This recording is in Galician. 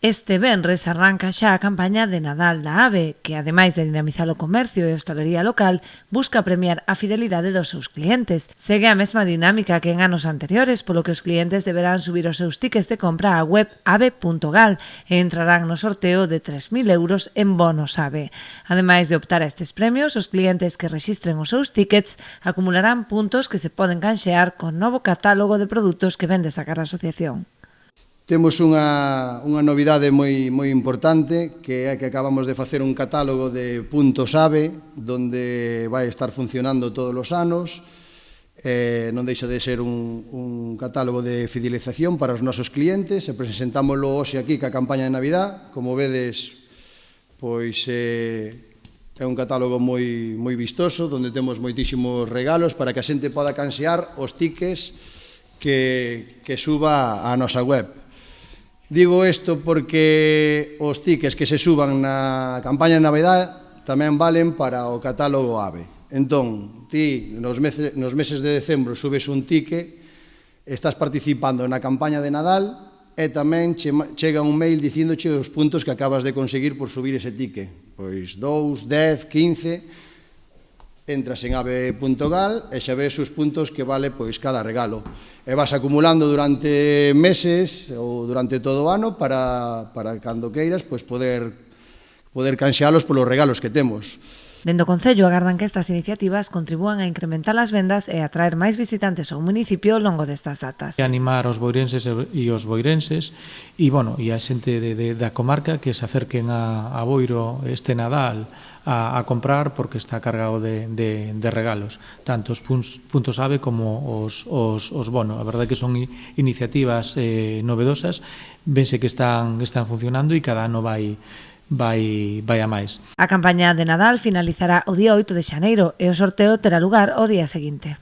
Este venres arranca xa a campaña de Nadal da AVE, que, ademais de dinamizar o comercio e a hostalería local, busca premiar a fidelidade dos seus clientes. Segue a mesma dinámica que en anos anteriores, polo que os clientes deberán subir os seus tickets de compra á web ave.gal e entrarán no sorteo de 3.000 euros en bonos AVE. Ademais de optar a estes premios, os clientes que rexistren os seus tickets acumularán puntos que se poden canxear con novo catálogo de produtos que vende sacar a asociación. Temos unha novidade moi importante, que é que acabamos de facer un catálogo de puntos AVE, donde vai estar funcionando todos os anos. Non deixa de ser un catálogo de fidelización para os nosos clientes, e presentámoslo hoxe aquí ca campaña de Navidad. Como vedes, pois é un catálogo moi vistoso, donde temos moitísimos regalos para que a xente poda canxear os tickets que suba á nosa web. Digo isto porque os tickets que se suban na campaña de Navidad tamén valen para o catálogo AVE. Entón, ti nos meses de decembro subes un ticket, estás participando na campaña de Nadal e tamén chega un mail dicíndoche os puntos que acabas de conseguir por subir ese ticket. Pois 2, 10, 15... Entras en ave.gal e xa ves os puntos que vale pois cada regalo. E vas acumulando durante meses ou durante todo o ano para cando queiras pois poder canxealos polos regalos que temos. Dende o Concello agardan que estas iniciativas contribúan a incrementar as vendas e a atraer máis visitantes ao municipio ao longo destas datas. Animar os boirenses e os boirenses e a xente da comarca que se acerquen a Boiro este Nadal a comprar, porque está cargado de regalos, tanto os puntos AVE como os bonos. A verdade que son iniciativas novedosas, vense que están funcionando e cada ano vai a máis. A campaña de Nadal finalizará o día 8 de xaneiro e o sorteo terá lugar o día seguinte.